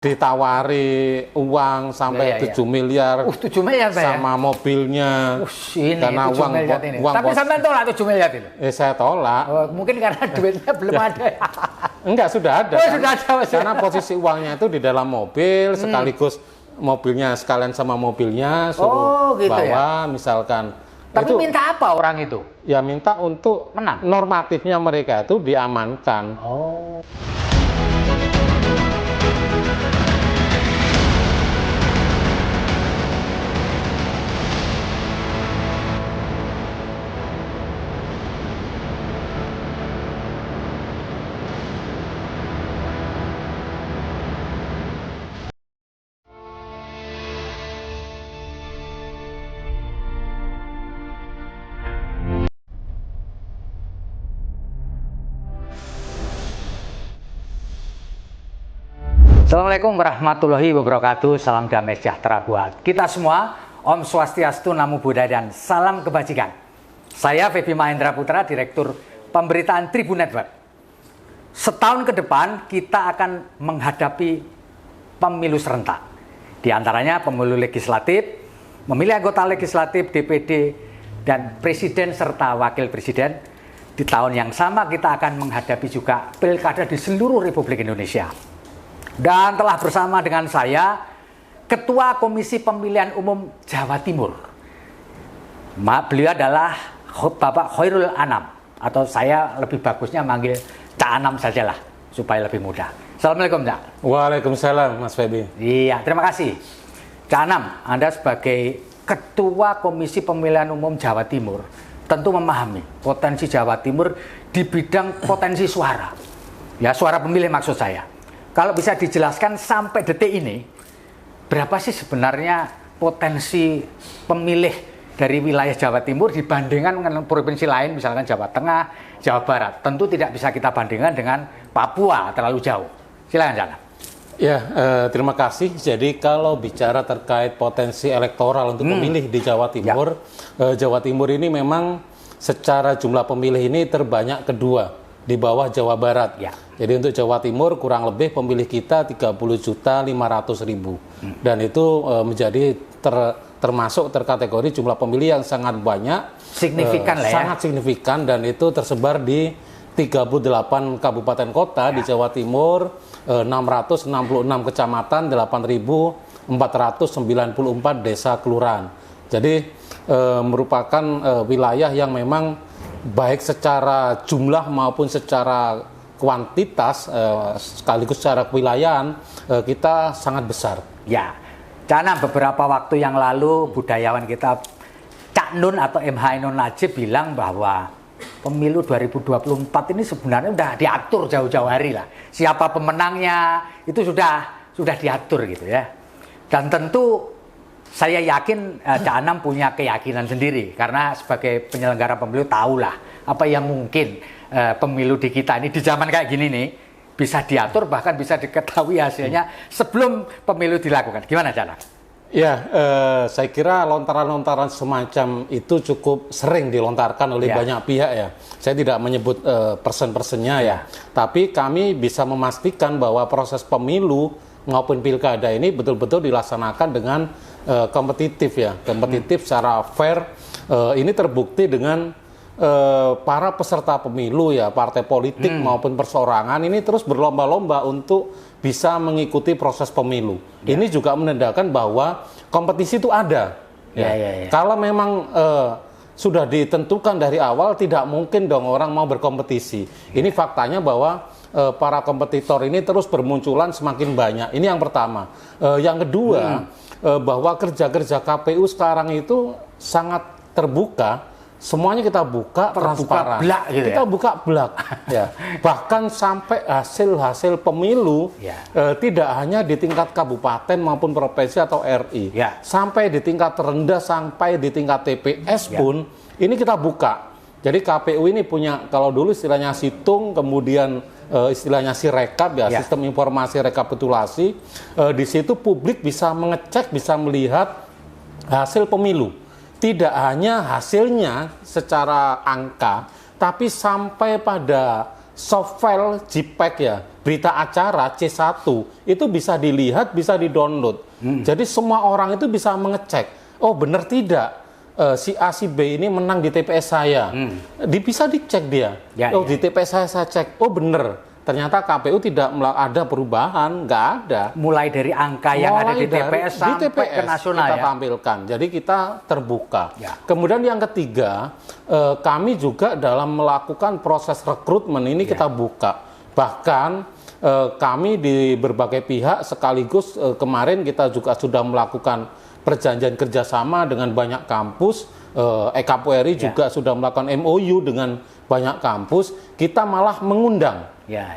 ditawari uang sampai 7 miliar. 7 miliar Pak, sama mobilnya. Ini karena 7 uang miliar ini. uang Tapi sampai tolak 7 miliar itu. Saya tolak. Mungkin karena duitnya belum ada. Enggak, sudah ada. Sudah ada. Karena posisi uangnya itu di dalam mobil, sekaligus mobilnya sekalian sama mobilnya suruh gitu bawa, misalkan. Tapi itu, minta apa orang itu? Ya minta untuk menang. Normatifnya mereka itu diamankan. Oh. Assalamualaikum warahmatullahi wabarakatuh. Salam damai sejahtera buat kita semua. Om Swastiastu, Namo Buddhaya, dan salam kebajikan. Saya Feby Mahendra Putra, Direktur Pemberitaan Tribun Network. Setahun ke depan kita akan menghadapi pemilu serentak. Di antaranya pemilu legislatif, memilih anggota legislatif, DPD, dan presiden serta wakil presiden. Di tahun yang sama kita akan menghadapi juga pilkada di seluruh Republik Indonesia. Dan telah bersama dengan saya Ketua Komisi Pemilihan Umum Jawa Timur. Beliau adalah Bapak Khairul Anam, atau saya lebih bagusnya manggil Cak Anam sajalah supaya lebih mudah. Assalamualaikum Cak. Waalaikumsalam Mas Feby. Iya, terima kasih Cak Anam. Anda sebagai Ketua Komisi Pemilihan Umum Jawa Timur tentu memahami potensi Jawa Timur di bidang potensi suara. Ya, suara pemilih maksud saya. Kalau bisa dijelaskan sampai detik ini, berapa sih sebenarnya potensi pemilih dari wilayah Jawa Timur dibandingkan dengan provinsi lain, misalkan Jawa Tengah, Jawa Barat? Tentu tidak bisa kita bandingkan dengan Papua, terlalu jauh. Silakan, Jana. Ya, terima kasih. Jadi kalau bicara terkait potensi elektoral untuk pemilih di Jawa Timur, Jawa Timur ini memang secara jumlah pemilih ini terbanyak kedua di bawah Jawa Barat. Ya. Jadi untuk Jawa Timur kurang lebih pemilih kita 30.500.000 dan itu menjadi termasuk terkategori jumlah pemilih yang sangat banyak, signifikan lah ya. Sangat signifikan, dan itu tersebar di 38 kabupaten kota di Jawa Timur, 666 kecamatan, 8.494 desa kelurahan. Jadi merupakan wilayah yang memang baik secara jumlah maupun secara kuantitas sekaligus secara kewilayahan kita sangat besar. Ya, karena beberapa waktu yang lalu budayawan kita Cak Nun atau MH Ainun Najib bilang bahwa pemilu 2024 ini sebenarnya sudah diatur jauh-jauh hari lah. Siapa pemenangnya itu sudah diatur gitu ya. Dan tentu saya yakin Cak Anam punya keyakinan sendiri karena sebagai penyelenggara pemilu tahulah apa yang mungkin pemilu di kita ini di zaman kayak gini nih bisa diatur, bahkan bisa diketahui hasilnya sebelum pemilu dilakukan. Gimana Cak Anam? Ya, saya kira lontaran-lontaran semacam itu cukup sering dilontarkan oleh banyak pihak ya. Saya tidak menyebut persen-persennya ya. Tapi kami bisa memastikan bahwa proses pemilu maupun pilkada ini betul-betul dilaksanakan dengan kompetitif ya, kompetitif secara fair. Ini terbukti dengan para peserta pemilu ya, partai politik maupun perseorangan ini terus berlomba-lomba untuk bisa mengikuti proses pemilu. Ini juga menandakan bahwa kompetisi itu ada. Kalau memang sudah ditentukan dari awal, tidak mungkin dong orang mau berkompetisi. Ini faktanya bahwa para kompetitor ini terus bermunculan semakin banyak. Ini yang pertama. Yang kedua, bahwa kerja-kerja KPU sekarang itu sangat terbuka. Semuanya kita buka transparan. Kita buka blak. Ya. Bahkan sampai hasil pemilu tidak hanya di tingkat kabupaten maupun provinsi atau RI. Sampai di tingkat terendah, sampai di tingkat TPS pun ini kita buka. Jadi KPU ini punya, kalau dulu istilahnya situng, kemudian istilahnya sirekap ya, sistem informasi rekapitulasi. Di situ publik bisa mengecek, bisa melihat hasil pemilu. Tidak hanya hasilnya secara angka, tapi sampai pada soft file JPEG ya, berita acara C1 itu bisa dilihat, bisa di-download. Jadi semua orang itu bisa mengecek, oh benar tidak si A si B ini menang di TPS saya. Bisa dicek dia. Di TPS saya cek, oh benar. Ternyata KPU tidak ada perubahan, nggak ada. Mulai dari angka yang ada di TPS sampai ke nasional kita tampilkan. Jadi kita terbuka. Kemudian yang ketiga, kami juga dalam melakukan proses rekrutmen ini kita buka. Bahkan kami di berbagai pihak sekaligus kemarin kita juga sudah melakukan perjanjian kerjasama dengan banyak kampus. EKPRI juga sudah melakukan MOU dengan banyak kampus. Kita malah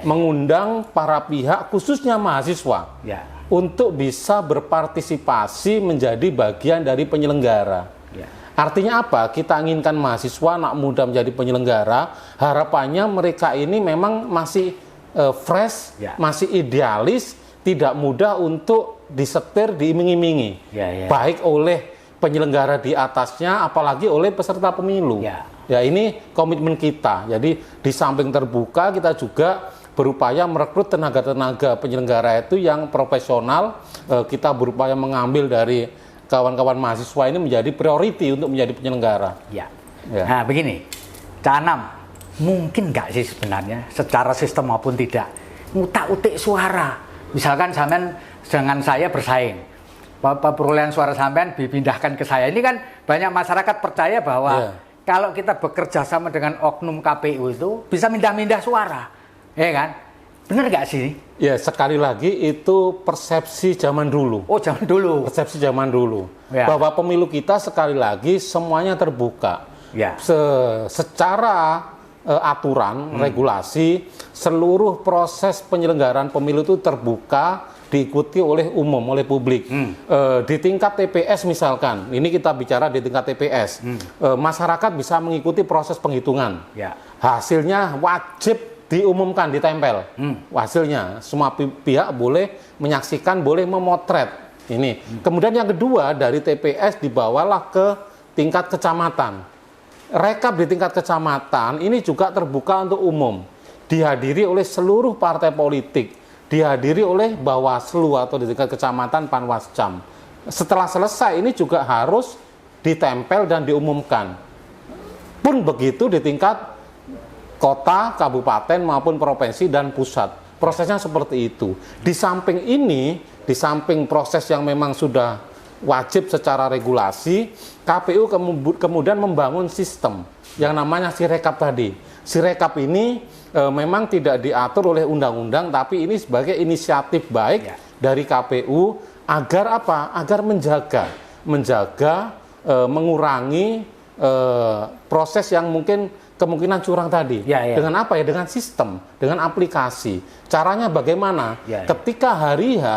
mengundang para pihak khususnya mahasiswa untuk bisa berpartisipasi menjadi bagian dari penyelenggara. Artinya apa? Kita inginkan mahasiswa anak muda menjadi penyelenggara. Harapannya mereka ini memang masih fresh, masih idealis, tidak mudah untuk disetir, diiming-imingi, baik oleh penyelenggara di atasnya, apalagi oleh peserta pemilu. Ya ini komitmen kita. Jadi di samping terbuka, kita juga berupaya merekrut tenaga-tenaga penyelenggara itu yang profesional. Kita berupaya mengambil dari kawan-kawan mahasiswa ini menjadi priority untuk menjadi penyelenggara. Nah begini, Cak Anam, mungkin nggak sih sebenarnya secara sistem maupun tidak ngutak-utik suara? Misalkan sampean dengan saya bersaing, perolehan suara sampean dipindahkan ke saya. Ini kan banyak masyarakat percaya bahwa kalau kita bekerja sama dengan oknum KPU itu bisa mindah-mindah suara, ya kan? Benar nggak sih? Ya sekali lagi itu persepsi zaman dulu. Oh zaman dulu. Persepsi zaman dulu. Bahwa pemilu kita sekali lagi semuanya terbuka. Secara aturan, regulasi, seluruh proses penyelenggaraan pemilu itu terbuka, diikuti oleh umum, oleh publik. Di tingkat TPS misalkan, ini kita bicara di tingkat TPS, masyarakat bisa mengikuti proses penghitungan. Hasilnya wajib diumumkan, ditempel. Hasilnya, semua pihak boleh menyaksikan, boleh memotret. Ini. Kemudian yang kedua, dari TPS dibawalah ke tingkat kecamatan. Rekap di tingkat kecamatan ini juga terbuka untuk umum. Dihadiri oleh seluruh partai politik. Dihadiri oleh Bawaslu atau di tingkat kecamatan Panwascam. Setelah selesai ini juga harus ditempel dan diumumkan. Pun begitu di tingkat kota, kabupaten maupun provinsi dan pusat. Prosesnya seperti itu. Di samping ini, di samping proses yang memang sudah wajib secara regulasi, KPU kemudian membangun sistem yang namanya Sirekap tadi. Sirekap ini memang tidak diatur oleh undang-undang, tapi ini sebagai inisiatif baik dari KPU agar apa? Agar menjaga, mengurangi proses yang mungkin kemungkinan curang tadi. Dengan apa ya? Dengan sistem, dengan aplikasi. Caranya bagaimana? Ketika hari H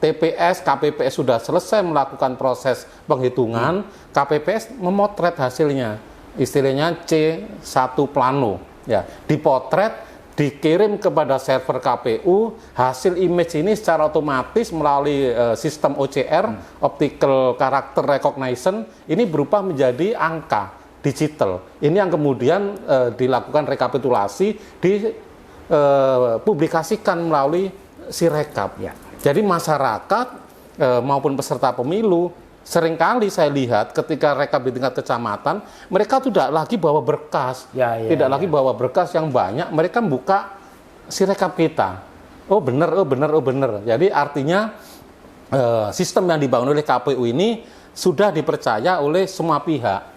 TPS, KPPS sudah selesai melakukan proses penghitungan, KPPS memotret hasilnya, istilahnya C1 plano, dipotret, dikirim kepada server KPU, hasil image ini secara otomatis melalui sistem OCR, Optical Character Recognition, ini berubah menjadi angka digital. Ini yang kemudian dilakukan rekapitulasi, dipublikasikan melalui Sirekap. Jadi masyarakat maupun peserta pemilu seringkali saya lihat ketika rekap di tingkat kecamatan, mereka tidak lagi bawa berkas, lagi bawa berkas yang banyak, mereka buka Sirekap kita. Oh benar. Jadi artinya sistem yang dibangun oleh KPU ini sudah dipercaya oleh semua pihak.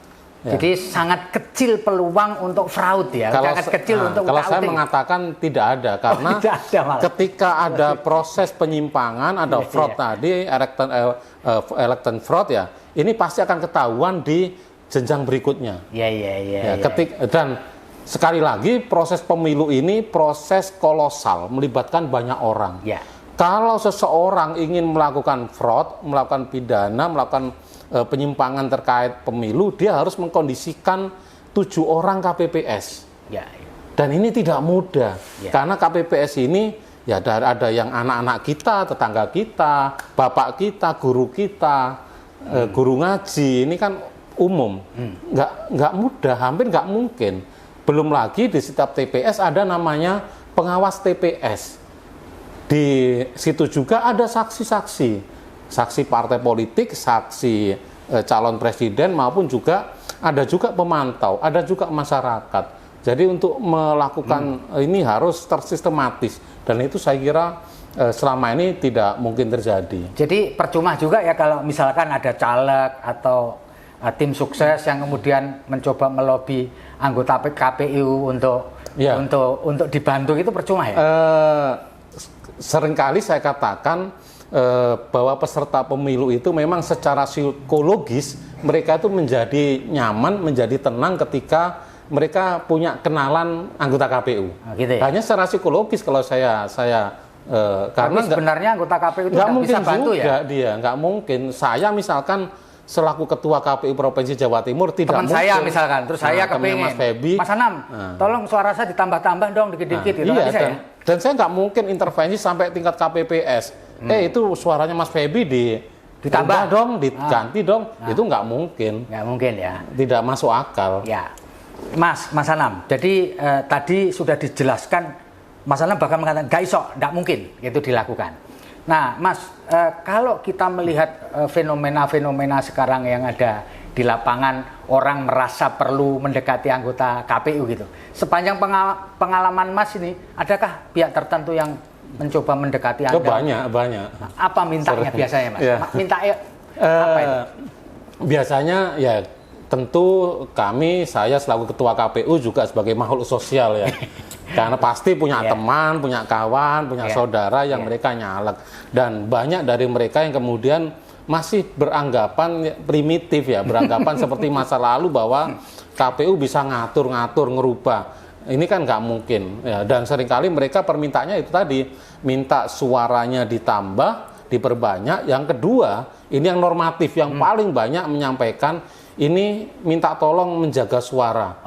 Jadi sangat kecil peluang untuk fraud ya. Kalau saya mengatakan tidak ada, karena ketika ada proses penyimpangan, ada fraud tadi, election fraud ya, ini pasti akan ketahuan di jenjang berikutnya. Dan sekali lagi proses pemilu ini proses kolosal, melibatkan banyak orang. Kalau seseorang ingin melakukan fraud, melakukan pidana, melakukan penyimpangan terkait pemilu, dia harus mengkondisikan 7 orang KPPS. Dan ini tidak mudah, karena KPPS ini ya ada yang anak-anak kita, tetangga kita, bapak kita, guru kita, guru ngaji, ini kan umum, nggak mudah, hampir nggak mungkin. Belum lagi di setiap TPS ada namanya pengawas TPS. Di situ juga ada saksi-saksi, saksi partai politik, saksi calon presiden, maupun juga ada juga pemantau, ada juga masyarakat. Jadi untuk melakukan ini harus tersistematis, dan itu saya kira selama ini tidak mungkin terjadi. Jadi percuma juga ya kalau misalkan ada caleg atau tim sukses yang kemudian mencoba melobi anggota KPU untuk dibantu, itu percuma ya? Seringkali saya katakan bahwa peserta pemilu itu memang secara psikologis mereka itu menjadi nyaman, menjadi tenang ketika mereka punya kenalan anggota KPU. Gitu ya? Hanya secara psikologis kalau saya karena sebenarnya anggota KPU itu nggak bisa bantu ya? Dia nggak mungkin. Saya misalkan selaku ketua KPU Provinsi Jawa Timur tidak teman mungkin. saya misalkan, terus saya kepingin, Mas Anam, tolong suara saya ditambah-tambah dong dikit-dikit. Gitu. Iya, bisa, dan saya nggak mungkin intervensi sampai tingkat KPPS. Itu suaranya Mas Febi ditambah dong, diganti dong. Itu nggak mungkin. Nggak mungkin ya. Tidak masuk akal. Ya, Mas Anam. Jadi tadi sudah dijelaskan, Mas Anam bahkan mengatakan nggak iso, nggak mungkin itu dilakukan. Nah, Mas, kalau kita melihat fenomena-fenomena sekarang yang ada di lapangan, orang merasa perlu mendekati anggota KPU gitu. Sepanjang pengalaman Mas ini, adakah pihak tertentu yang mencoba mendekati Anda? Banyak. Apa mintanya biasanya, Mas? Ya. Minta apa itu? Biasanya ya tentu saya selaku ketua KPU juga sebagai makhluk sosial ya. Karena pasti punya teman, punya kawan, punya saudara yang mereka nyalek. Dan banyak dari mereka yang kemudian masih beranggapan primitif ya, beranggapan seperti masa lalu bahwa KPU bisa ngatur-ngatur, ngerubah. Ini kan nggak mungkin. Ya. Dan seringkali mereka permintaannya itu tadi, minta suaranya ditambah, diperbanyak. Yang kedua, ini yang normatif, yang paling banyak menyampaikan, ini minta tolong menjaga suara,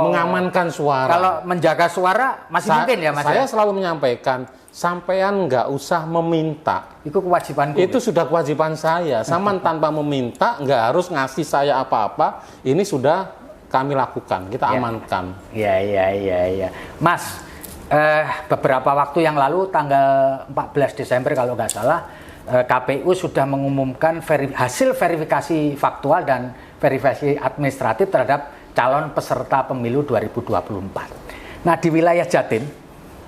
mengamankan suara. Kalau menjaga suara masih mungkin ya, Mas? Saya selalu menyampaikan, sampean nggak usah meminta. Itu kewajibanku. Itu sudah kewajiban saya. Saman tanpa meminta, nggak harus ngasih saya apa-apa. Ini sudah kami lakukan, kita amankan. Iya. Mas, beberapa waktu yang lalu, tanggal 14 Desember kalau nggak salah, KPU sudah mengumumkan hasil verifikasi faktual dan verifikasi administratif terhadap calon peserta pemilu 2024. Nah, di wilayah Jatim,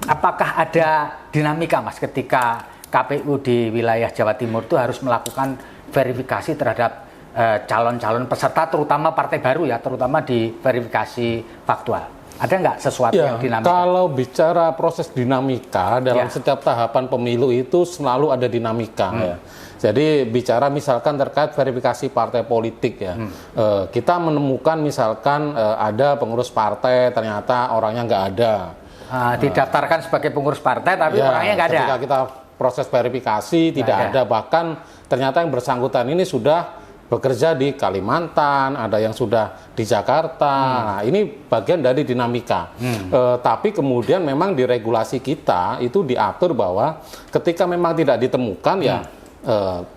apakah ada dinamika, Mas, ketika KPU di wilayah Jawa Timur itu harus melakukan verifikasi terhadap calon-calon peserta, terutama partai baru ya, terutama di verifikasi faktual? Ada nggak sesuatu yang dinamika? Kalau bicara proses dinamika dalam setiap tahapan pemilu itu selalu ada dinamika ya. Jadi bicara misalkan terkait verifikasi partai politik ya, kita menemukan misalkan ada pengurus partai ternyata orangnya nggak ada. Didaftarkan sebagai pengurus partai tapi orangnya nggak ada. Ketika kita proses verifikasi tidak ada, bahkan ternyata yang bersangkutan ini sudah bekerja di Kalimantan, ada yang sudah di Jakarta. Nah, ini bagian dari dinamika. Tapi kemudian memang di regulasi kita itu diatur bahwa ketika memang tidak ditemukan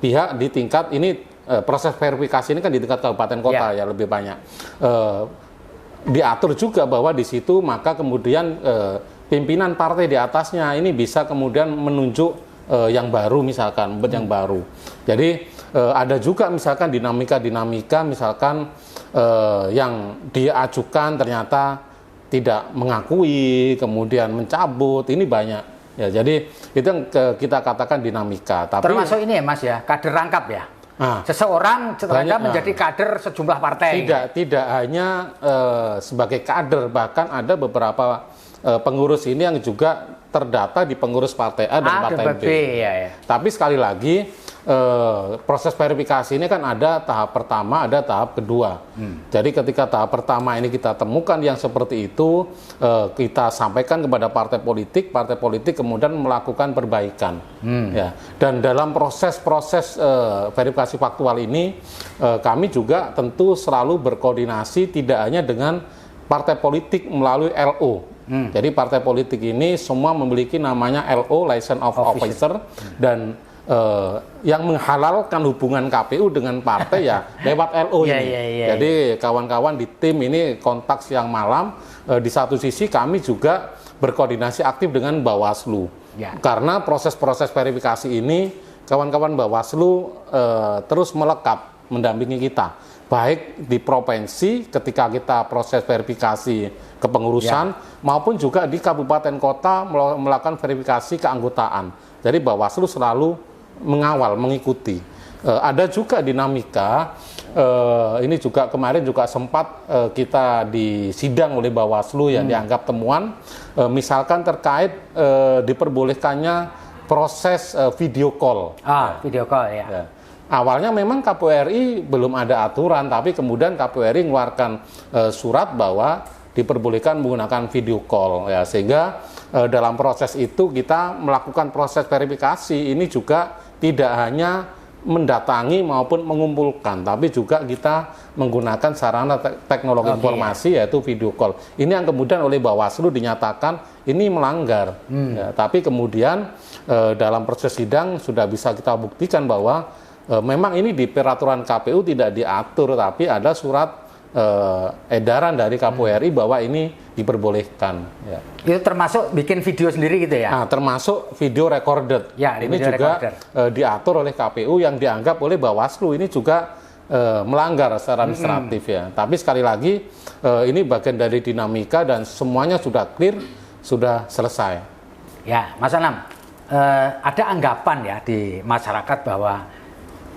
pihak di tingkat ini proses verifikasi ini kan di tingkat kabupaten kota ya lebih banyak. Diatur juga bahwa di situ maka kemudian pimpinan partai di atasnya ini bisa kemudian menunjuk yang baru misalkan, yang baru. Jadi ada juga misalkan dinamika misalkan yang diajukan ternyata tidak mengakui, kemudian mencabut, ini banyak. Ya, jadi itu yang kita katakan dinamika. Tapi termasuk ini ya, Mas ya, kader rangkap ya. Seseorang ternyata menjadi kader sejumlah partai. Tidak hanya sebagai kader, bahkan ada beberapa pengurus ini yang juga terdata di pengurus partai A dan partai B. Tapi sekali lagi proses verifikasi ini kan ada tahap pertama, ada tahap kedua. Jadi ketika tahap pertama ini kita temukan yang seperti itu, kita sampaikan kepada partai politik kemudian melakukan perbaikan. Ya. Dan dalam proses verifikasi faktual ini, kami juga tentu selalu berkoordinasi tidak hanya dengan partai politik melalui LO. Jadi partai politik ini semua memiliki namanya LO, License of Officer, dan yang menghalalkan hubungan KPU dengan partai ya lewat LO ini. Jadi kawan-kawan di tim ini kontak siang malam. Di satu sisi kami juga berkoordinasi aktif dengan Bawaslu. Ya. Karena proses-proses verifikasi ini kawan-kawan Bawaslu terus melekat mendampingi kita, baik di provinsi ketika kita proses verifikasi kepengurusan maupun juga di kabupaten kota melakukan verifikasi keanggotaan. Jadi Bawaslu selalu mengawal, mengikuti. Ada juga dinamika, ini juga kemarin juga sempat kita disidang oleh Bawaslu yang dianggap temuan, misalkan terkait diperbolehkannya proses video call. Video call ya. Awalnya memang KPU RI belum ada aturan, tapi kemudian KPU RI mengeluarkan surat bahwa diperbolehkan menggunakan video call, ya, sehingga dalam proses itu kita melakukan proses verifikasi ini juga tidak hanya mendatangi maupun mengumpulkan, tapi juga kita menggunakan sarana teknologi informasi yaitu video call. Ini yang kemudian oleh Bawaslu dinyatakan ini melanggar. Ya, tapi kemudian dalam proses sidang sudah bisa kita buktikan bahwa memang ini di peraturan KPU tidak diatur, tapi ada surat edaran dari KPU RI bahwa ini diperbolehkan. Ya. Itu termasuk bikin video sendiri gitu ya? Nah, termasuk video recorded. Ya, ini juga diatur oleh KPU yang dianggap oleh Bawaslu ini juga melanggar secara administratif ya. Tapi sekali lagi ini bagian dari dinamika dan semuanya sudah clear, sudah selesai. Ya, Mas Anam, ada anggapan ya di masyarakat bahwa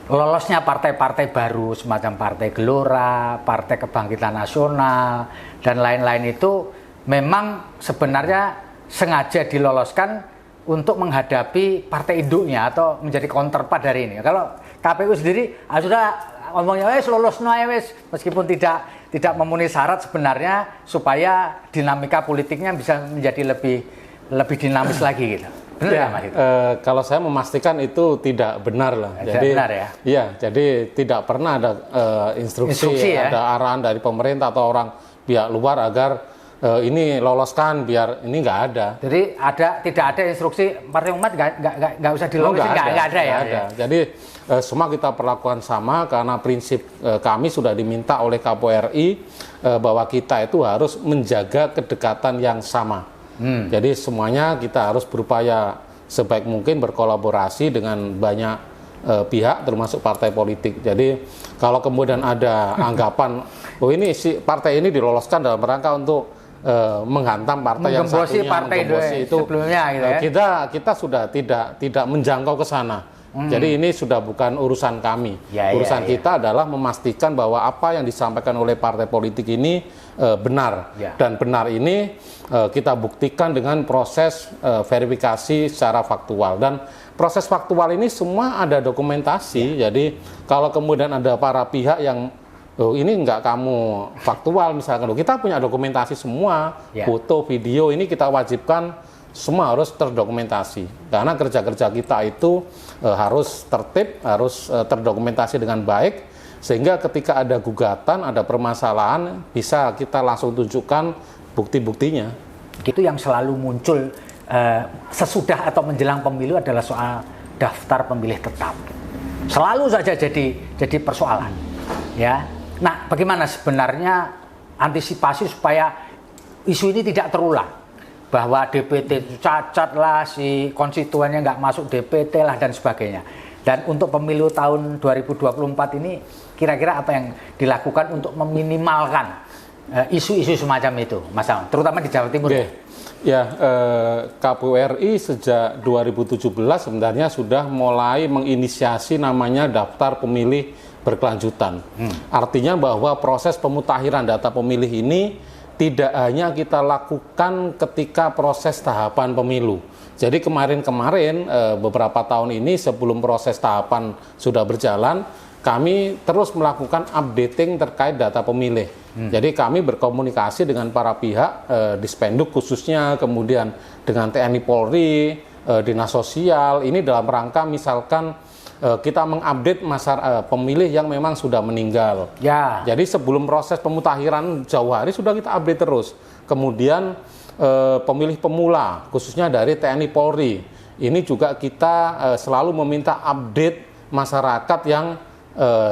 lolosnya partai-partai baru semacam Partai Gelora, Partai Kebangkitan Nasional, dan lain-lain itu memang sebenarnya sengaja diloloskan untuk menghadapi partai induknya atau menjadi counterpart dari ini. Kalau KPU sendiri sudah ngomongnya wes lolos wes, meskipun tidak memenuhi syarat sebenarnya supaya dinamika politiknya bisa menjadi lebih dinamis lagi gitu. Benar ya, Mas? Kalau saya memastikan itu tidak benar lah. Tidak benar ya? Iya, jadi tidak pernah ada instruksi ya? Ada arahan dari pemerintah atau orang pihak luar agar ini loloskan biar ini nggak ada. Jadi tidak ada instruksi Partai Umat nggak usah dilolosin, nggak ada ya? Ada. Jadi semua kita perlakukan sama karena prinsip kami sudah diminta oleh KPU RI bahwa kita itu harus menjaga kedekatan yang sama. Jadi semuanya kita harus berupaya sebaik mungkin berkolaborasi dengan banyak pihak termasuk partai politik. Jadi kalau kemudian ada anggapan oh ini si partai ini diloloskan dalam rangka untuk menghantam partai yang satunya, menggembosi itu sebelumnya gitu ya? Kita sudah tidak menjangkau ke sana. Jadi ini sudah bukan urusan kami. Urusan kita adalah memastikan bahwa apa yang disampaikan oleh partai politik ini benar. Dan benar ini kita buktikan dengan proses verifikasi secara faktual. Dan proses faktual ini semua ada dokumentasi. Jadi kalau kemudian ada para pihak yang ini enggak kamu faktual misalkan, kita punya dokumentasi semua, foto, video, ini kita wajibkan semua harus terdokumentasi. Karena kerja-kerja kita itu harus tertib, harus terdokumentasi dengan baik, sehingga ketika ada gugatan, ada permasalahan, bisa kita langsung tunjukkan bukti-buktinya. Itu yang selalu muncul sesudah atau menjelang pemilu adalah soal daftar pemilih tetap. Selalu saja jadi persoalan. Ya. Nah, bagaimana sebenarnya antisipasi supaya isu ini tidak terulang? Bahwa DPT itu cacat lah, si konstituennya nggak masuk DPT lah dan sebagainya. Dan untuk pemilu tahun 2024 ini kira-kira apa yang dilakukan untuk meminimalkan isu-isu semacam itu, Mas Am, terutama di Jawa Timur? Ya, KPU RI sejak 2017 sebenarnya sudah mulai menginisiasi namanya daftar pemilih berkelanjutan. Artinya bahwa proses pemutakhiran data pemilih ini tidak hanya kita lakukan ketika proses tahapan pemilu. Jadi kemarin-kemarin beberapa tahun ini sebelum proses tahapan sudah berjalan, kami terus melakukan updating terkait data pemilih. Jadi kami berkomunikasi dengan para pihak, Dispenduk khususnya, kemudian dengan TNI Polri, Dinas Sosial, ini dalam rangka misalkan kita mengupdate pemilih yang memang sudah meninggal. Ya. Jadi sebelum proses pemutakhiran jauh hari sudah kita update terus. Kemudian pemilih pemula, khususnya dari TNI Polri, ini juga kita selalu meminta update masyarakat yang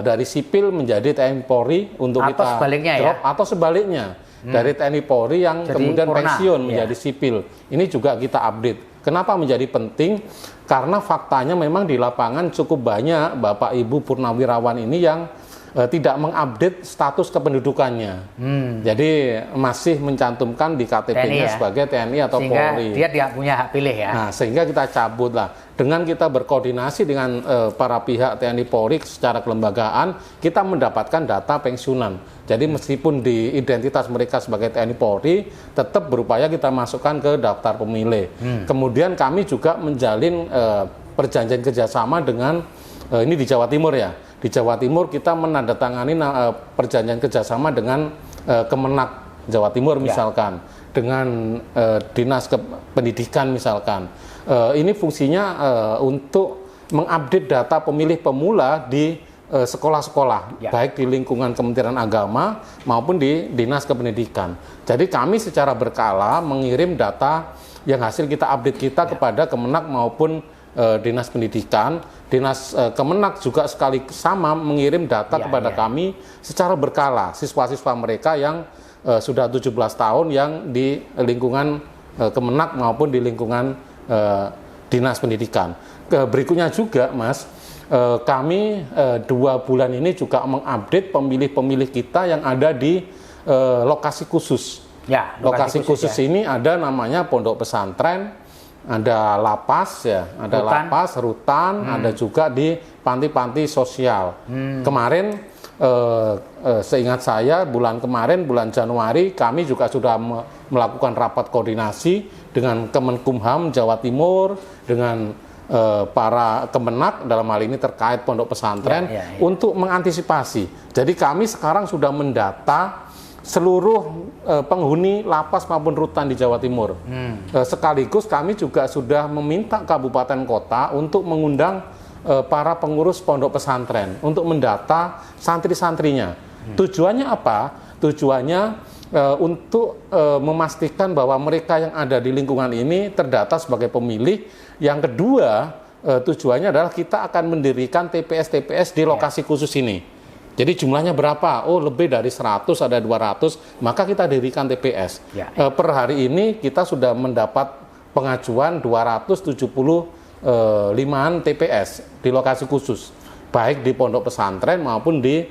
dari sipil menjadi TNI Polri untuk atau kita sebaliknya drop, ya? Atau sebaliknya. dari TNI Polri yang jadi kemudian purna, pensiun menjadi sipil. Ini juga kita update. Kenapa menjadi penting? Karena faktanya memang di lapangan cukup banyak Bapak Ibu Purnawirawan ini yang tidak mengupdate status kependudukannya. Jadi masih mencantumkan di KTP-nya sebagai TNI atau sehingga Polri. Dia tidak punya hak pilih ya. Nah, sehingga kita cabut lah. Dengan kita berkoordinasi dengan para pihak TNI Polri secara kelembagaan, kita mendapatkan data pensiunan. Jadi meskipun di identitas mereka sebagai TNI Polri, tetap berupaya kita masukkan ke daftar pemilih. Kemudian kami juga menjalin perjanjian kerjasama dengan, ini di Jawa Timur ya. Di Jawa Timur kita menandatangani perjanjian kerjasama dengan Kemenak Jawa Timur misalkan, dengan Dinas Pendidikan misalkan. Ini fungsinya untuk mengupdate data pemilih pemula di sekolah-sekolah, baik di lingkungan Kementerian Agama maupun di Dinas Kependidikan. Jadi kami secara berkala mengirim data yang hasil kita update kita kepada Kemenak maupun Dinas Pendidikan. Dinas Kemenak juga sekali sama mengirim data kepada kami secara berkala, siswa-siswa mereka yang sudah 17 tahun yang di lingkungan Kemenak maupun di lingkungan Dinas Pendidikan. Berikutnya juga Mas, kami 2 bulan ini juga mengupdate pemilih-pemilih kita yang ada di lokasi khusus. Ya, lokasi khusus ini ada namanya pondok pesantren, ada lapas ya, ada rutan. Lapas, rutan, ada juga di panti-panti sosial. Kemarin seingat saya bulan kemarin, bulan Januari, kami juga sudah melakukan rapat koordinasi dengan Kemenkumham Jawa Timur, dengan para Kemenak dalam hal ini terkait pondok pesantren untuk mengantisipasi. Jadi kami sekarang sudah mendata seluruh penghuni lapas maupun rutan di Jawa Timur. Sekaligus kami juga sudah meminta kabupaten kota untuk mengundang para pengurus pondok pesantren untuk mendata santri-santrinya. Tujuannya apa? Tujuannya untuk memastikan bahwa mereka yang ada di lingkungan ini terdata sebagai pemilih. Yang kedua, tujuannya adalah kita akan mendirikan TPS-TPS di lokasi khusus ini. Jadi jumlahnya berapa? Oh, lebih dari 100, ada 200, maka kita dirikan TPS. Per hari ini kita sudah mendapat pengajuan 275-an TPS di lokasi khusus, baik di pondok pesantren maupun di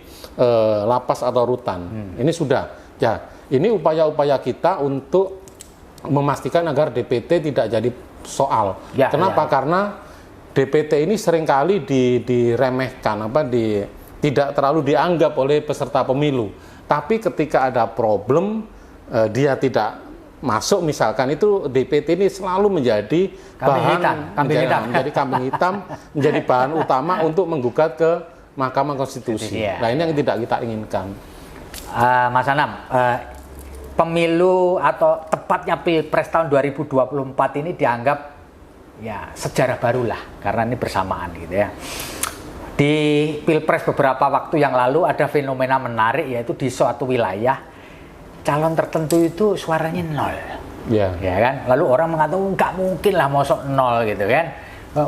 lapas atau rutan. Ini sudah. Ya, ini upaya-upaya kita untuk memastikan agar DPT tidak jadi soal. Kenapa? Karena DPT ini seringkali diremehkan, tidak terlalu dianggap oleh peserta pemilu. Tapi ketika ada problem, dia tidak masuk misalkan, itu DPT ini selalu menjadi menjadi kambing hitam, menjadi bahan utama untuk menggugat ke Mahkamah Konstitusi. Nah, ini yang tidak kita inginkan. Mas Anam, pemilu atau tepatnya Pilpres tahun 2024 ini dianggap ya sejarah barulah karena ini bersamaan gitu ya. Di Pilpres beberapa waktu yang lalu ada fenomena menarik, yaitu di suatu wilayah calon tertentu itu suaranya 0. Ya kan? Lalu orang mengatakan nggak mungkin lah mosok 0 gitu kan.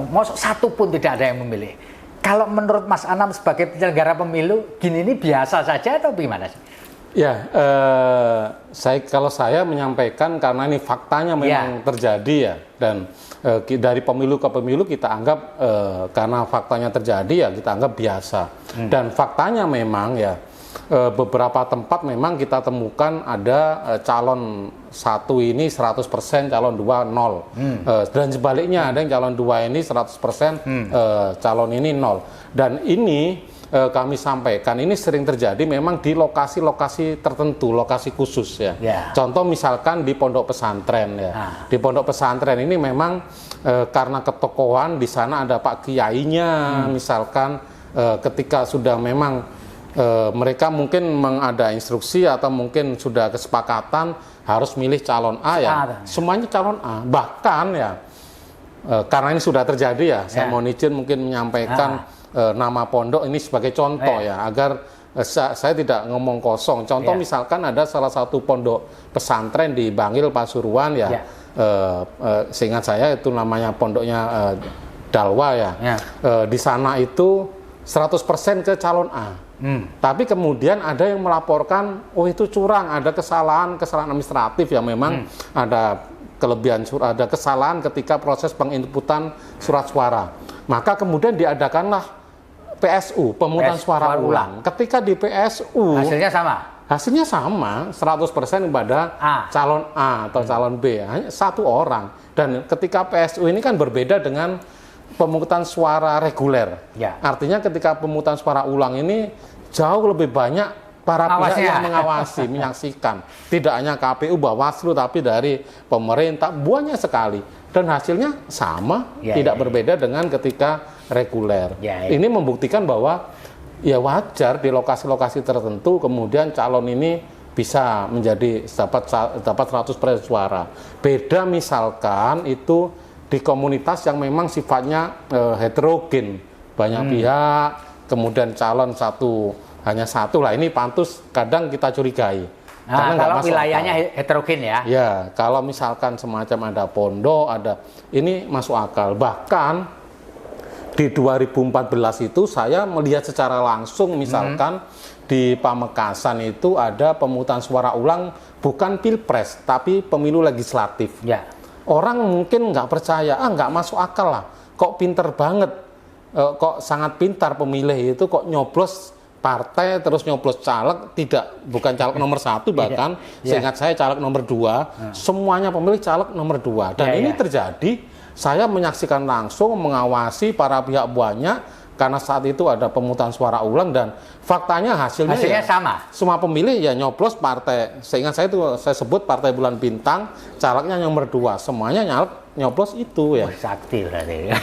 Mosok 1 pun tidak ada yang memilih. Kalau menurut Mas Anam sebagai penyelenggara pemilu, gini ini biasa saja atau gimana sih? Ya, kalau saya menyampaikan karena ini faktanya memang terjadi ya, dan dari pemilu ke pemilu kita anggap karena faktanya terjadi ya kita anggap biasa. Dan faktanya memang ya beberapa tempat memang kita temukan ada calon 1 ini 100%, calon 2 0. Dan sebaliknya ada yang calon 2 ini 100%, calon ini 0. Dan ini kami sampaikan ini sering terjadi memang di lokasi-lokasi tertentu, lokasi khusus ya. Contoh misalkan di pondok pesantren ya. Di pondok pesantren ini memang karena ketokohan di sana ada Pak Kiainya, misalkan ketika sudah memang mereka mungkin mengada instruksi atau mungkin sudah kesepakatan harus milih calon A ya. Semuanya calon A. Bahkan ya karena ini sudah terjadi ya, saya mohon izin mungkin menyampaikan nama pondok ini sebagai contoh ya, agar saya tidak ngomong kosong. Contoh misalkan ada salah satu pondok pesantren di Bangil Pasuruan ya, seingat saya itu namanya pondoknya Dalwa ya. Di sana itu 100% ke calon A. Tapi kemudian ada yang melaporkan, oh itu curang, ada kesalahan administratif yang memang ada kelebihan, ada kesalahan ketika proses penginputan surat suara. Maka kemudian diadakanlah PSU, pemungutan suara ulang. Ketika di PSU hasilnya sama 100% kepada calon A atau calon B, hanya satu orang. Dan ketika PSU ini kan berbeda dengan pemungutan suara reguler. Artinya ketika pemungutan suara ulang ini jauh lebih banyak para pihak yang mengawasi, menyaksikan. Tidak hanya KPU, Bawaslu, tapi dari pemerintah, banyak sekali. Dan hasilnya sama, tidak berbeda dengan ketika reguler. Ini membuktikan bahwa ya wajar di lokasi-lokasi tertentu kemudian calon ini bisa menjadi dapat 100% suara. Beda misalkan itu di komunitas yang memang sifatnya heterogen, banyak pihak, kemudian calon hanya satu lah, ini pantus kadang kita curigai. Karena kalau wilayahnya heterogen ya? Ya, kalau misalkan semacam ada pondok, ini masuk akal. Bahkan di 2014 itu saya melihat secara langsung misalkan di Pamekasan itu ada pemungutan suara ulang bukan pilpres, tapi pemilu legislatif. Orang mungkin nggak percaya, nggak masuk akal lah, kok pinter banget, kok sangat pintar pemilih itu kok nyoblos partai terus nyoblos caleg, bukan caleg nomor 1 bahkan, seingat saya caleg nomor 2, semuanya pemilih caleg nomor 2. Dan ini terjadi, saya menyaksikan langsung, mengawasi para pihak banyak, karena saat itu ada pemungutan suara ulang dan faktanya hasilnya sama. Semua pemilih ya nyoblos partai. Seingat saya itu saya sebut Partai Bulan Bintang, calegnya nomor 2. Semuanya nyoblos itu ya. Sakti berarti.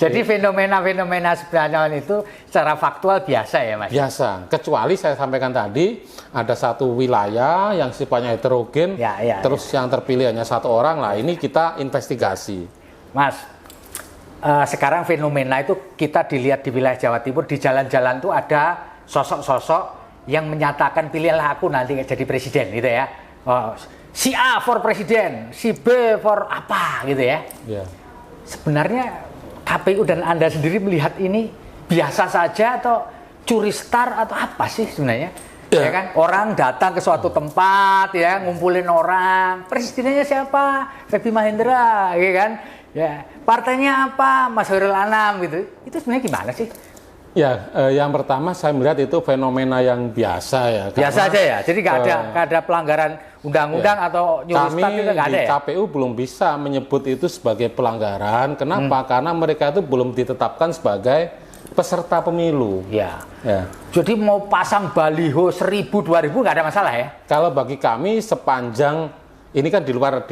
Jadi fenomena-fenomena sebenarnya itu secara faktual biasa ya Mas? Biasa. Kecuali saya sampaikan tadi ada satu wilayah yang sifatnya heterogen, terus yang terpilih hanya satu orang lah. Ini kita investigasi. Mas. Sekarang fenomena itu kita dilihat di wilayah Jawa Timur, di jalan-jalan tuh ada sosok-sosok yang menyatakan pilihlah aku nanti jadi presiden gitu ya. Si A for presiden, si B for apa gitu ya. Sebenarnya KPU dan Anda sendiri melihat ini biasa saja atau curi star atau apa sih sebenarnya? Ya kan, orang datang ke suatu tempat ya, ngumpulin orang, presidennya siapa? Febi Mahendra, ya kan? Ya, partainya apa? Mas Hairul Anam gitu. Itu sebenarnya gimana sih? Ya, yang pertama saya melihat itu fenomena yang biasa ya. Biasa aja ya. Jadi nggak ada pelanggaran undang-undang atau nyuruh start itu nggak ada ya. KPU belum bisa menyebut itu sebagai pelanggaran. Kenapa? Karena mereka itu belum ditetapkan sebagai peserta pemilu. Jadi mau pasang baliho 1000, 2000 nggak ada masalah ya? Kalau bagi kami sepanjang ini kan di luar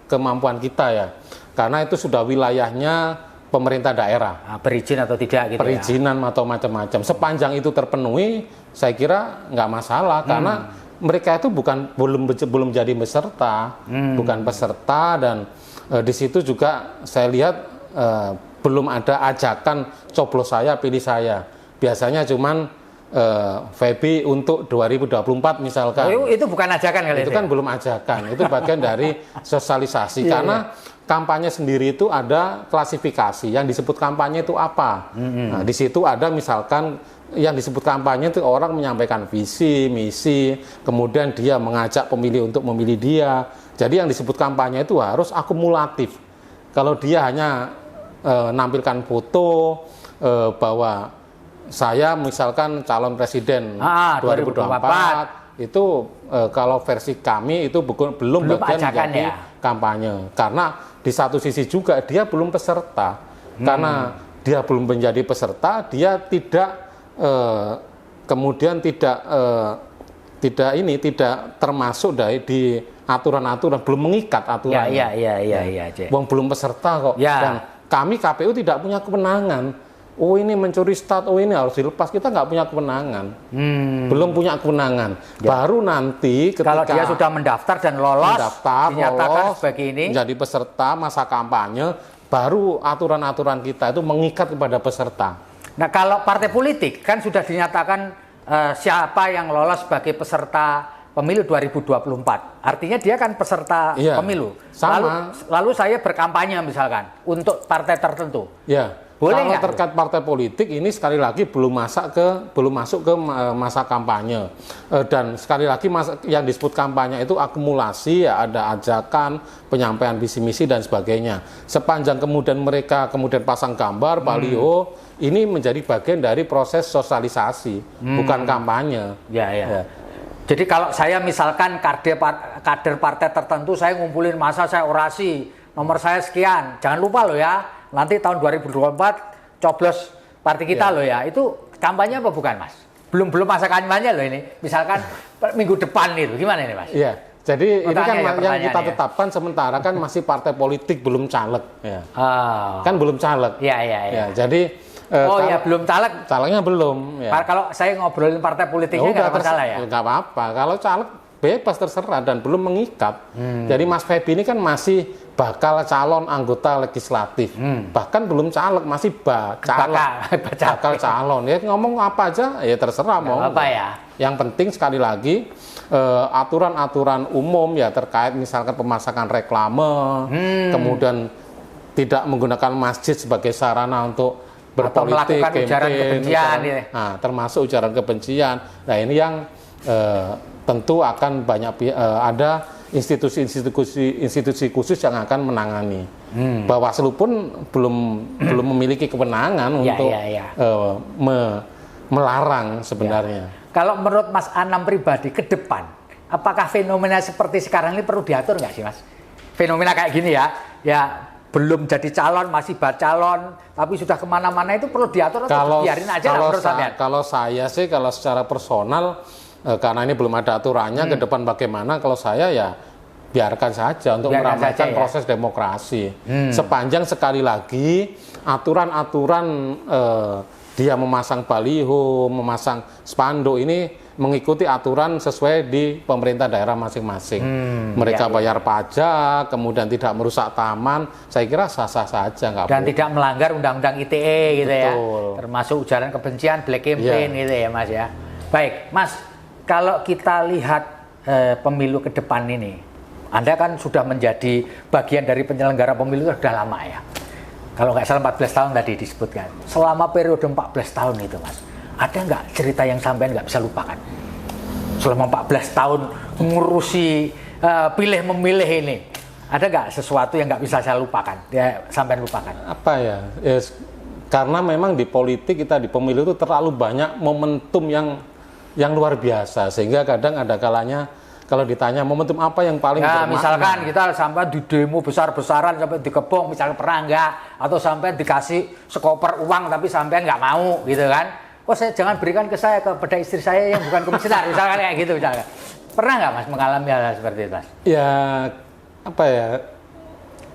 kemampuan kita ya. Karena itu sudah wilayahnya pemerintah daerah. Berizin atau tidak gitu. Perizinan atau macam-macam. Sepanjang itu terpenuhi, saya kira nggak masalah karena mereka itu belum jadi peserta, bukan peserta dan di situ juga saya lihat belum ada ajakan coblos saya, pilih saya. Biasanya cuman Febi untuk 2024 misalkan. Itu bukan ajakan kali itu kan belum ajakan, itu bagian dari sosialisasi karena kampanye sendiri itu ada klasifikasi. Yang disebut kampanye itu apa? Nah, di situ ada misalkan yang disebut kampanye itu orang menyampaikan visi, misi, kemudian dia mengajak pemilih untuk memilih dia. Jadi yang disebut kampanye itu harus akumulatif. Kalau dia hanya nampilkan foto bahwa saya misalkan calon presiden 2024 itu kalau versi kami itu belum bagian dari kampanye karena di satu sisi juga dia belum peserta karena dia belum menjadi peserta dia tidak kemudian tidak termasuk di aturan-aturan belum mengikat aturan belum peserta kok dan kami KPU tidak punya kewenangan. Oh ini mencuri start, oh ini harus dilepas. Kita nggak punya kewenangan, belum punya kewenangan. Baru nanti ketika kalau dia sudah mendaftar dan lolos, dinyatakan sebagai ini menjadi peserta masa kampanye, baru aturan-aturan kita itu mengikat kepada peserta. Nah kalau partai politik kan sudah dinyatakan siapa yang lolos sebagai peserta pemilu 2024. Artinya dia kan peserta pemilu. Sama. Lalu saya berkampanye misalkan untuk partai tertentu. Boleh kalau nggak? terkait partai politik ini sekali lagi belum masuk ke masa kampanye. Dan sekali lagi yang disebut kampanye itu akumulasi, ya, ada ajakan, penyampaian visi misi dan sebagainya. Sepanjang kemudian mereka pasang gambar, baliho, ini menjadi bagian dari proses sosialisasi, bukan kampanye. Ya. Jadi kalau saya misalkan kader partai tertentu, saya ngumpulin massa, saya orasi, nomor saya sekian, jangan lupa loh ya, nanti tahun 2024 coblos partai kita loh ya, itu kampanye apa bukan Mas? Belum masa kampanye loh ini, misalkan minggu depan itu, gimana ini Mas? Iya, jadi ini kan yang kita ya. tetapkan sementara kan masih partai politik, belum caleg. Ya. Oh. Kan belum caleg. Iya. Ya, jadi belum caleg. Calegnya belum. Ya. Kalau saya ngobrolin partai politiknya nggak ada masalah ya? Nggak apa-apa. Kalau caleg bebas terserah dan belum mengikat. Jadi Mas Febi ini kan masih bakal calon anggota legislatif. Bahkan belum caleg, masih bakal calon. Ya ngomong apa aja ya terserah mau. Apa ya? Yang penting sekali lagi aturan-aturan umum ya terkait misalkan pemasakan reklame, kemudian tidak menggunakan masjid sebagai sarana untuk berpolitik, melakukan ujaran kebencian, ya. Nah, termasuk ujaran kebencian. Nah, ini yang tentu akan banyak ada institusi khusus yang akan menangani. Bawaslu pun belum memiliki kewenangan untuk melarang sebenarnya. Ya. Kalau menurut Mas Anam pribadi ke depan, apakah fenomena seperti sekarang ini perlu diatur nggak sih Mas? Fenomena kayak gini ya belum jadi calon, masih bacalon, tapi sudah kemana-mana itu perlu diatur atau biarin aja menurut sampean? Kalau saya sih, kalau secara personal, karena ini belum ada aturannya, ke depan bagaimana, kalau saya ya biarkan saja untuk meramaikan proses demokrasi. Sepanjang sekali lagi, aturan-aturan dia memasang baliho, memasang spanduk ini mengikuti aturan sesuai di pemerintah daerah masing-masing. Mereka bayar pajak, kemudian tidak merusak taman, saya kira sah-sah saja. Dan tidak melanggar undang-undang ITE gitu. Betul. Ya. Termasuk ujaran kebencian, black campaign gitu ya Mas ya. Baik, Mas, kalau kita lihat pemilu ke depan ini, Anda kan sudah menjadi bagian dari penyelenggara pemilu sudah lama ya. Kalau nggak salah 14 tahun tadi disebutkan. Selama periode 14 tahun itu Mas, ada nggak cerita yang sampean nggak bisa lupakan? Selama 14 tahun ngurusi pilih memilih ini, ada nggak sesuatu yang nggak bisa saya lupakan? Ya, sampean lupakan. Apa ya? Karena memang di politik kita di pemilu itu terlalu banyak momentum yang luar biasa, sehingga kadang ada kalanya kalau ditanya momentum apa yang paling bermakna. Misalkan kita sampai di demo besar-besaran sampai dikepung, misalnya perang enggak, atau sampai dikasih sekoper uang tapi sampai nggak mau gitu kan? Saya jangan berikan ke saya, kepada istri saya yang bukan komisioner, misalkan kayak gitu misalkan. Pernah nggak Mas mengalami hal seperti itu Mas? Ya apa ya?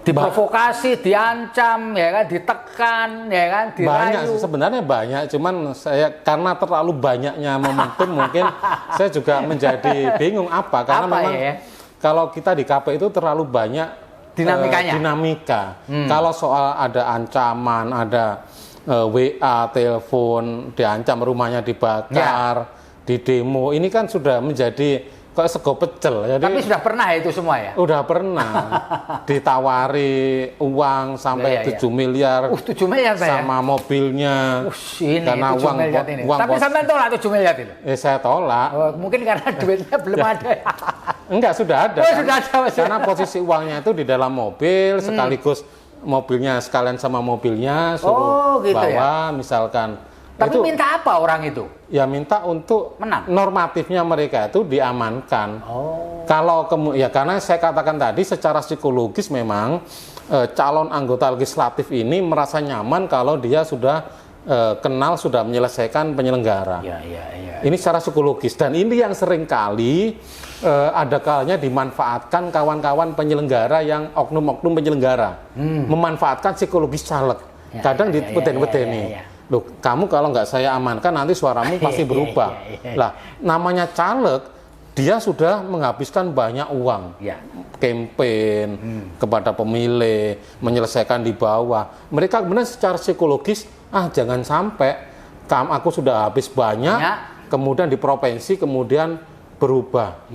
Diprovokasi, diancam, ya kan, ditekan, ya kan, dirayu. Banyak sebenarnya banyak, cuman saya karena terlalu banyaknya momentum mungkin saya juga menjadi bingung karena memang kalau kita di KP itu terlalu banyak dinamika. Kalau soal ada ancaman, ada WA, telepon, diancam rumahnya dibakar, di demo, ini kan sudah menjadi kayak sego pecel. Jadi, tapi sudah pernah itu semua ya? Udah pernah. Ditawari uang sampai 7 miliar. 7 miliar sama mobilnya. Ini karena uang ini. Tapi sampai tolak 7 miliar itu? Saya tolak. Mungkin karena duitnya belum ada. Enggak, sudah ada. Sudah ada. Karena posisi uangnya itu di dalam mobil, sekaligus mobilnya sekalian sama mobilnya suruh gitu bawa, misalkan. Tapi itu, minta apa orang itu? Ya minta untuk menang. Normatifnya mereka itu diamankan. Kalau karena saya katakan tadi secara psikologis memang calon anggota legislatif ini merasa nyaman kalau dia sudah kenal, sudah menyelesaikan penyelenggara. Ini secara psikologis, dan ini yang sering kali ada kalanya dimanfaatkan kawan-kawan penyelenggara yang oknum-oknum penyelenggara memanfaatkan psikologis caleg. Kadang dipeden-pedeni. Loh, kamu kalau nggak saya amankan nanti suaramu pasti berubah. Lah, namanya caleg, dia sudah menghabiskan banyak uang, campaign kepada pemilih, menyelesaikan di bawah. Mereka kemudian secara psikologis, jangan sampai aku sudah habis banyak, kemudian di provinsi kemudian berubah.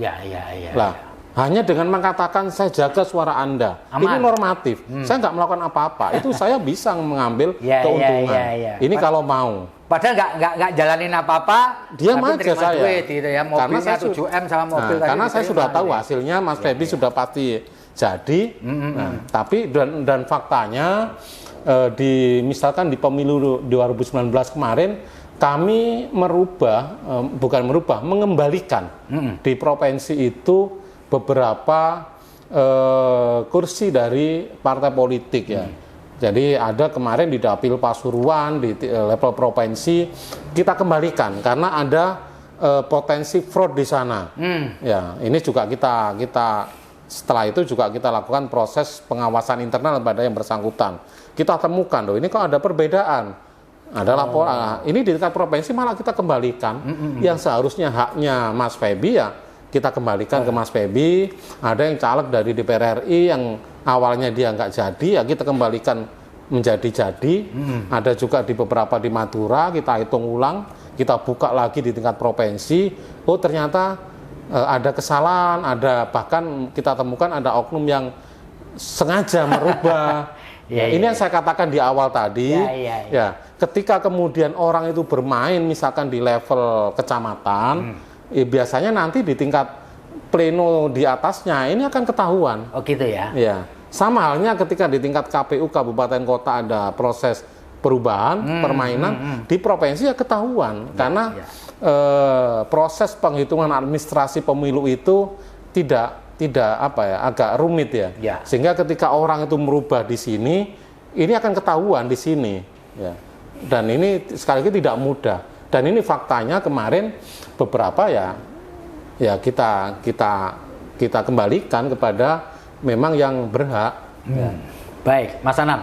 Lah, hanya dengan mengatakan saya jaga suara Anda, Aman. ini normatif. Saya nggak melakukan apa-apa, itu saya bisa mengambil keuntungan. Ini kalau mau. Padahal nggak jalanin apa-apa, Diam tapi aja terima saya. duit gitu ya. Mobilnya Karena saya 7M sama mobil tadi karena saya diterima sudah tahu gitu ya. hasilnya Mas Feby sudah pasti jadi. Nah, tapi dan faktanya misalkan di pemilu 2019 kemarin kami mengembalikan di provinsi itu beberapa kursi dari partai politik ya. Jadi ada kemarin di Dapil Pasuruan di level provinsi kita kembalikan karena ada potensi fraud di sana. Ya, ini juga kita setelah itu juga kita lakukan proses pengawasan internal pada yang bersangkutan. Kita temukan loh, ini kok ada perbedaan. Ada laporan. Ini di tingkat provinsi malah kita kembalikan. Yang seharusnya haknya Mas Feby ya kita kembalikan ke Mas Feby. Ada yang caleg dari DPR RI yang awalnya dia nggak jadi, ya kita kembalikan menjadi jadi. Ada juga di beberapa di Madura, kita hitung ulang, kita buka lagi di tingkat provinsi. Oh ternyata ada kesalahan, ada bahkan kita temukan ada oknum yang sengaja merubah. Ini yang saya katakan di awal tadi. Ya, ketika kemudian orang itu bermain misalkan di level kecamatan, biasanya nanti di tingkat pleno di atasnya ini akan ketahuan. Oh gitu ya. Ya. Sama halnya ketika di tingkat KPU kabupaten kota ada proses perubahan permainan di provinsi ya ketahuan karena proses penghitungan administrasi pemilu itu tidak agak rumit ya. Sehingga ketika orang itu merubah di sini ini akan ketahuan di sini ya. Dan ini sekali lagi tidak mudah. Dan ini faktanya kemarin beberapa ya kita kembalikan kepada memang yang berhak. Baik, Mas Anam,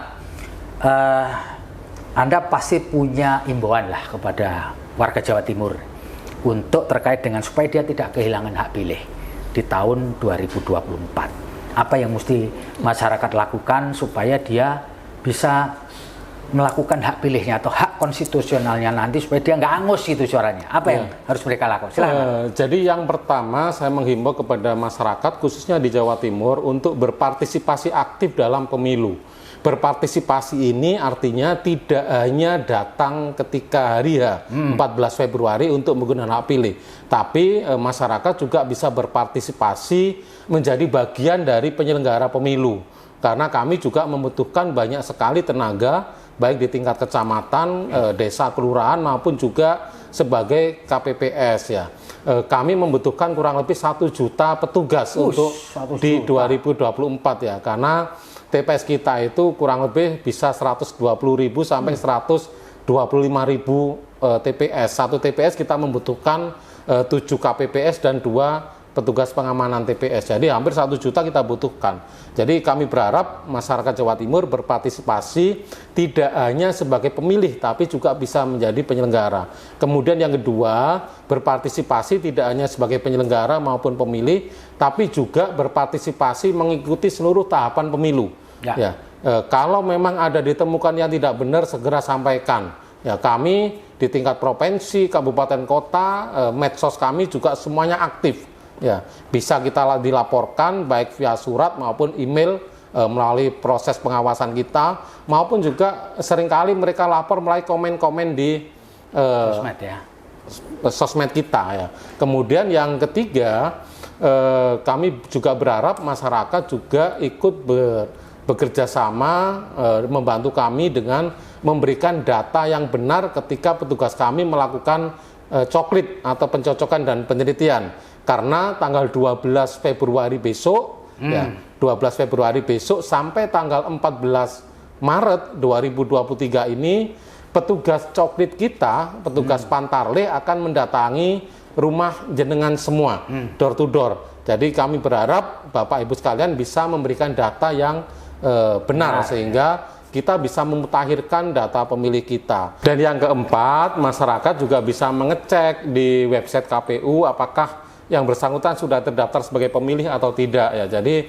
Anda pasti punya imbauan lah kepada warga Jawa Timur untuk terkait dengan supaya dia tidak kehilangan hak pilih di tahun 2024. Apa yang mesti masyarakat lakukan supaya dia bisa melakukan hak pilihnya atau hak konstitusionalnya nanti supaya dia nggak angus gitu suaranya. Apa yang harus mereka lakukan? Silakan. Jadi yang pertama saya menghimbau kepada masyarakat khususnya di Jawa Timur untuk berpartisipasi aktif dalam pemilu. Berpartisipasi ini artinya tidak hanya datang ketika hari H 14 Februari untuk menggunakan hak pilih, tapi masyarakat juga bisa berpartisipasi menjadi bagian dari penyelenggara pemilu. Karena kami juga membutuhkan banyak sekali tenaga, baik di tingkat kecamatan, desa, kelurahan, maupun juga sebagai KPPS ya. Kami membutuhkan kurang lebih 1 juta petugas untuk di 2024 ya, karena TPS kita itu kurang lebih bisa 120.000 sampai 125.000 TPS. Satu TPS kita membutuhkan 7 KPPS dan 2 petugas pengamanan TPS. Jadi hampir 1 juta kita butuhkan. Jadi kami berharap masyarakat Jawa Timur berpartisipasi tidak hanya sebagai pemilih tapi juga bisa menjadi penyelenggara. Kemudian yang kedua, berpartisipasi tidak hanya sebagai penyelenggara maupun pemilih tapi juga berpartisipasi mengikuti seluruh tahapan pemilu. Kalau memang ada ditemukan yang tidak benar segera sampaikan. Ya, kami di tingkat provinsi, kabupaten, kota, medsos kami juga semuanya aktif. Ya, bisa kita dilaporkan baik via surat maupun email melalui proses pengawasan kita, maupun juga seringkali mereka lapor melalui komen-komen di sosmed kita ya. Kemudian yang ketiga, kami juga berharap masyarakat juga ikut bekerja sama membantu kami dengan memberikan data yang benar ketika petugas kami melakukan coklit atau pencocokan dan penelitian. Karena tanggal 12 Februari besok, ya, 12 Februari besok sampai tanggal 14 Maret 2023 ini, petugas coklit kita, petugas Pantarlih akan mendatangi rumah jenengan semua, door to door. Jadi kami berharap Bapak Ibu sekalian bisa memberikan data yang benar sehingga kita bisa memutakhirkan data pemilih kita. Dan yang keempat, masyarakat juga bisa mengecek di website KPU apakah yang bersangkutan sudah terdaftar sebagai pemilih atau tidak ya. Jadi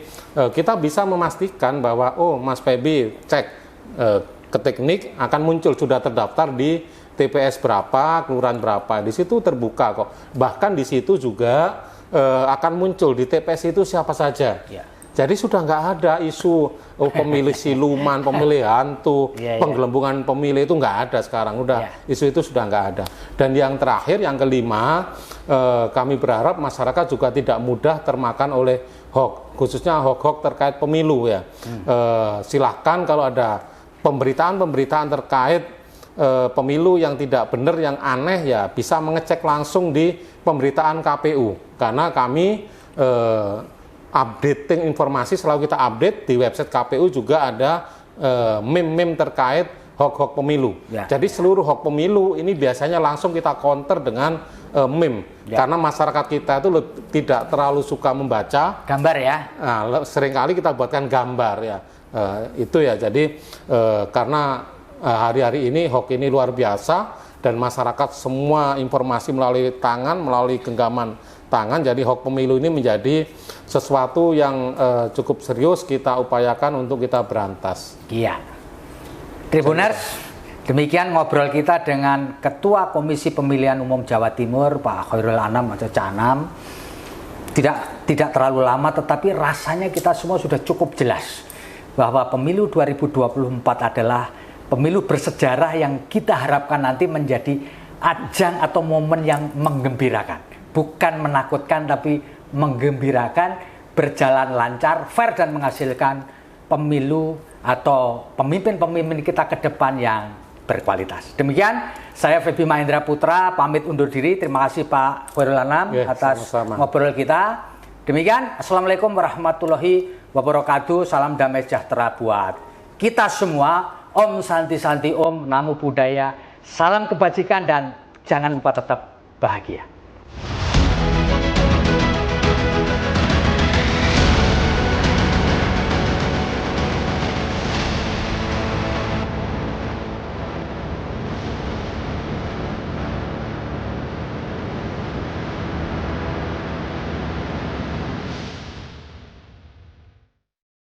kita bisa memastikan bahwa Mas Feby cek ke teknik akan muncul sudah terdaftar di TPS berapa, kelurahan berapa. Di situ terbuka kok. Bahkan di situ juga akan muncul di TPS itu siapa saja. Ya. Jadi sudah nggak ada isu pemilih siluman, pemilih hantu, penggelembungan pemilih itu nggak ada sekarang. Isu itu sudah nggak ada. Dan yang terakhir, yang kelima, kami berharap masyarakat juga tidak mudah termakan oleh hoax, khususnya hoax terkait pemilu ya. Silahkan kalau ada pemberitaan-pemberitaan terkait pemilu yang tidak benar, yang aneh ya bisa mengecek langsung di pemberitaan KPU, karena kami updating informasi, selalu kita update di website KPU juga ada meme-meme terkait hoax-hoax pemilu. Jadi seluruh hoax pemilu ini biasanya langsung kita counter dengan meme, karena masyarakat kita itu tidak terlalu suka membaca gambar ya. Nah, seringkali kita buatkan gambar ya. Itu ya. Jadi karena hari-hari ini hoax ini luar biasa dan masyarakat semua informasi melalui tangan, melalui genggaman tangan, jadi hoax pemilu ini menjadi sesuatu yang cukup serius kita upayakan untuk kita berantas. Iya. Tribuners, demikian ngobrol kita dengan Ketua Komisi Pemilihan Umum Jawa Timur, Pak Khairul Anam atau Canam. Tidak terlalu lama, tetapi rasanya kita semua sudah cukup jelas bahwa pemilu 2024 adalah pemilu bersejarah yang kita harapkan nanti menjadi ajang atau momen yang menggembirakan. Bukan menakutkan, tapi menggembirakan, berjalan lancar, fair, dan menghasilkan pemilu atau pemimpin-pemimpin kita ke depan yang berkualitas. Demikian, saya Feby Mahendra Putra, pamit undur diri. Terima kasih Pak Khairul Anam atas ngobrol kita. Demikian, Assalamualaikum warahmatullahi wabarakatuh. Salam damai sejahtera buat kita semua. Om Santi Santi Om, Namo Buddhaya. Salam kebajikan dan jangan lupa tetap bahagia.